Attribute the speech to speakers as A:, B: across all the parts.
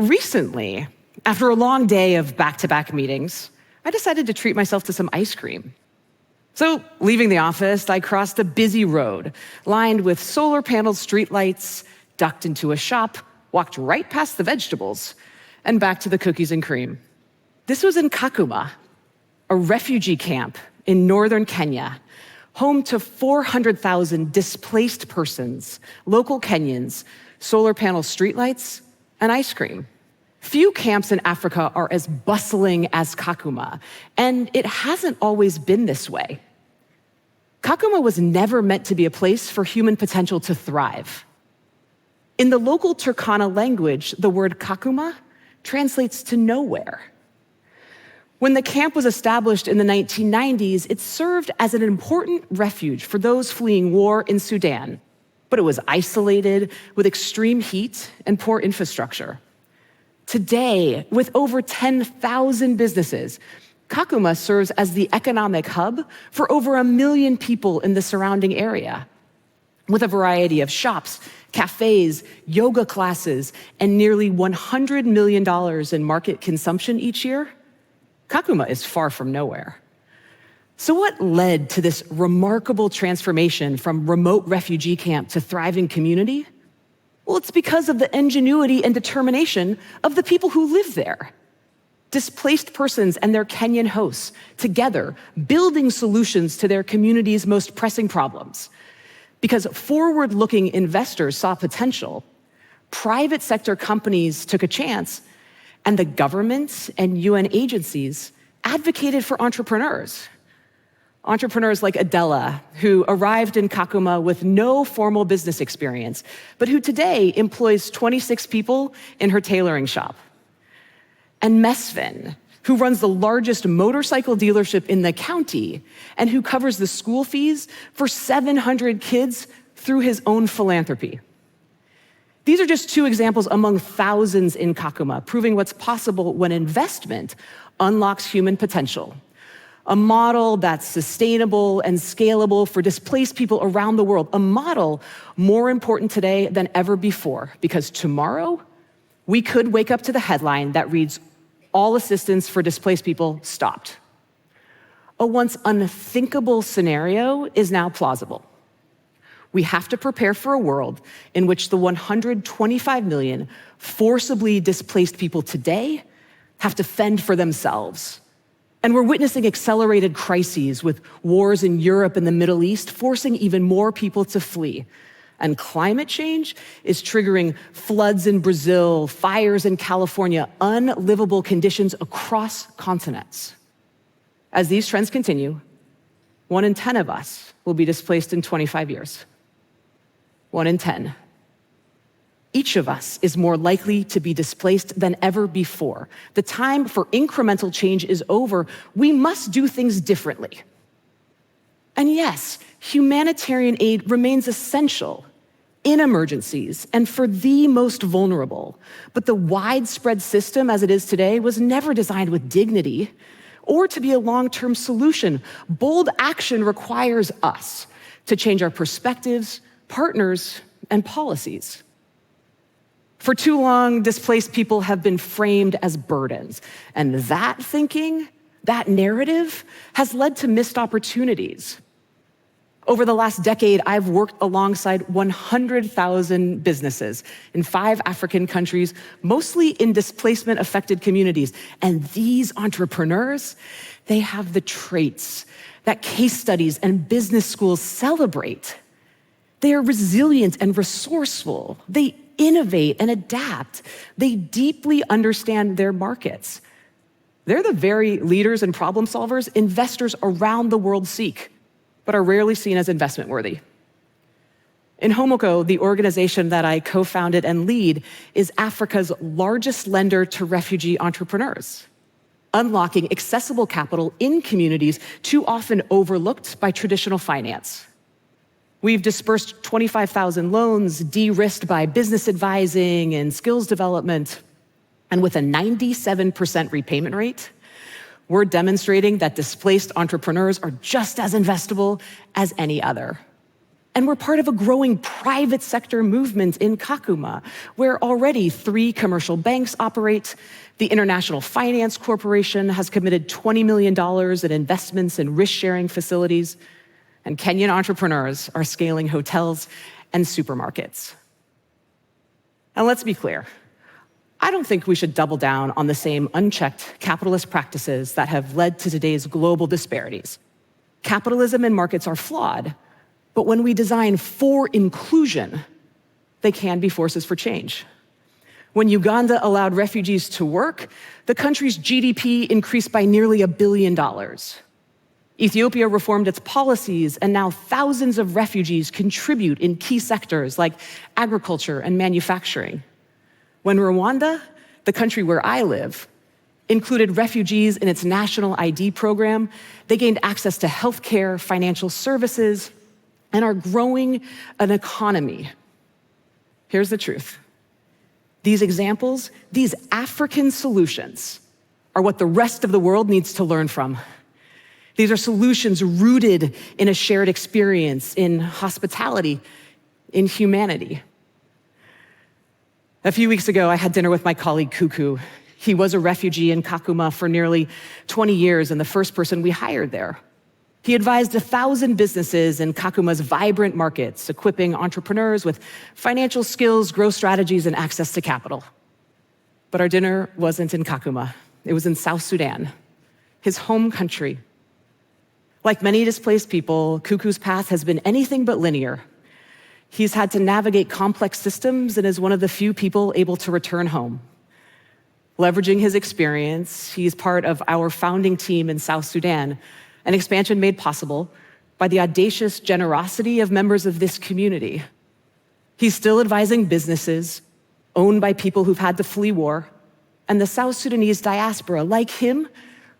A: recently, after a long day of back-to-back meetings, I decided to treat myself to some ice cream. So, leaving the office, I crossed a busy road lined with solar-paneled streetlights, ducked into a shop, walked right past the vegetables, and back to the cookies and cream. This was in Kakuma, a refugee camp in northern Kenya, home to 400,000 displaced persons, local Kenyans, solar panel streetlights, and ice cream. Few camps in Africa are as bustling as Kakuma, and it hasn't always been this way. Kakuma was never meant to be a place for human potential to thrive. In the local Turkana language, the word Kakuma translates to nowhere. When the camp was established in the 1990s, it served as an important refuge for those fleeing war in Sudan, but it was isolated with extreme heat and poor infrastructure. Today, with over 10,000 businesses, Kakuma serves as the economic hub for over 1 million people in the surrounding area. With a variety of shops, cafes, yoga classes, and nearly $100 million in market consumption each year, Kakuma is far from nowhere. So what led to this remarkable transformation from remote refugee camp to thriving community? Well, it's because of the ingenuity and determination of the people who live there. Displaced persons and their Kenyan hosts, together, building solutions to their community's most pressing problems. Because forward-looking investors saw potential, private sector companies took a chance, and the government and UN agencies advocated for entrepreneurs. Entrepreneurs like Adela, who arrived in Kakuma with no formal business experience, but who today employs 26 people in her tailoring shop. And Mesvin, who runs the largest motorcycle dealership in the county and who covers the school fees for 700 kids through his own philanthropy. These are just two examples among thousands in Kakuma, proving what's possible when investment unlocks human potential. A model that's sustainable and scalable for displaced people around the world. A model more important today than ever before, because tomorrow, we could wake up to the headline that reads, "All assistance for displaced people stopped." A once unthinkable scenario is now plausible. We have to prepare for a world in which the 125 million forcibly displaced people today have to fend for themselves. And we're witnessing accelerated crises with wars in Europe and the Middle East, forcing even more people to flee. And climate change is triggering floods in Brazil, fires in California, unlivable conditions across continents. As these trends continue, 1 in 10 of us will be displaced in 25 years. 1 in 10. Each of us is more likely to be displaced than ever before. The time for incremental change is over. We must do things differently. And yes, humanitarian aid remains essential in emergencies and for the most vulnerable. But the widespread system as it is today was never designed with dignity or to be a long-term solution. Bold action requires us to change our perspectives, partners, and policies. For too long, displaced people have been framed as burdens. And that thinking, that narrative, has led to missed opportunities. Over the last decade, I've worked alongside 100,000 businesses in 5 African countries, mostly in displacement-affected communities. And these entrepreneurs, they have the traits that case studies and business schools celebrate. They are resilient and resourceful. They innovate and adapt. They deeply understand their markets. They're the very leaders and problem solvers investors around the world seek, but are rarely seen as investment worthy. In Homoko, the organization that I co-founded and lead is Africa's largest lender to refugee entrepreneurs, unlocking accessible capital in communities too often overlooked by traditional finance. We've dispersed 25,000 loans, de-risked by business advising and skills development, and with a 97% repayment rate, we're demonstrating that displaced entrepreneurs are just as investable as any other. And we're part of a growing private sector movement in Kakuma, where already 3 commercial banks operate. The International Finance Corporation has committed $20 million in investments in risk-sharing facilities. And Kenyan entrepreneurs are scaling hotels and supermarkets. And let's be clear, I don't think we should double down on the same unchecked capitalist practices that have led to today's global disparities. Capitalism and markets are flawed, but when we design for inclusion, they can be forces for change. When Uganda allowed refugees to work, the country's GDP increased by nearly $1 billion. Ethiopia reformed its policies, and now thousands of refugees contribute in key sectors like agriculture and manufacturing. When Rwanda, the country where I live, included refugees in its national ID program, they gained access to healthcare, financial services, and are growing an economy. Here's the truth. These examples, these African solutions, are what the rest of the world needs to learn from. These are solutions rooted in a shared experience, in hospitality, in humanity. A few weeks ago, I had dinner with my colleague, Kuku. He was a refugee in Kakuma for nearly 20 years and the first person we hired there. He advised 1,000 businesses in Kakuma's vibrant markets, equipping entrepreneurs with financial skills, growth strategies, and access to capital. But our dinner wasn't in Kakuma. It was in South Sudan, his home country. Like many displaced people, Kuku's path has been anything but linear. He's had to navigate complex systems and is one of the few people able to return home. Leveraging his experience, he's part of our founding team in South Sudan, an expansion made possible by the audacious generosity of members of this community. He's still advising businesses owned by people who've had to flee war, and the South Sudanese diaspora, like him,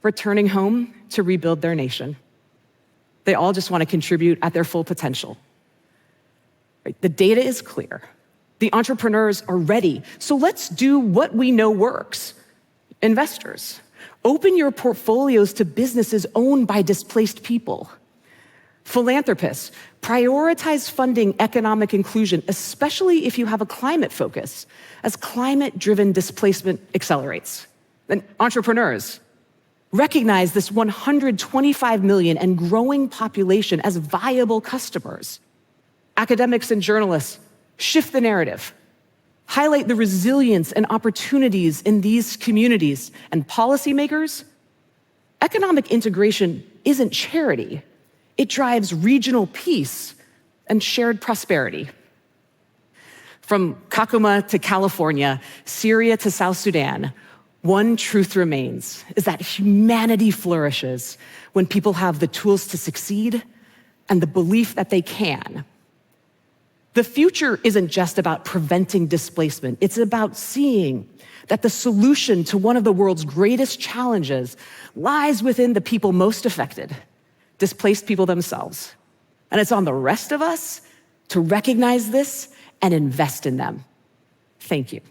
A: returning home to rebuild their nation. They all just want to contribute at their full potential. The data is clear. The entrepreneurs are ready. So let's do what we know works. Investors, open your portfolios to businesses owned by displaced people. Philanthropists, prioritize funding economic inclusion, especially if you have a climate focus, as climate-driven displacement accelerates. And entrepreneurs, recognize this 125 million and growing population as viable customers. Academics and journalists, shift the narrative. Highlight the resilience and opportunities in these communities. And policymakers, economic integration isn't charity. It drives regional peace and shared prosperity. From Kakuma to California, Syria to South Sudan, one truth remains, is that humanity flourishes when people have the tools to succeed and the belief that they can. The future isn't just about preventing displacement. It's about seeing that the solution to one of the world's greatest challenges lies within the people most affected, displaced people themselves. And it's on the rest of us to recognize this and invest in them. Thank you.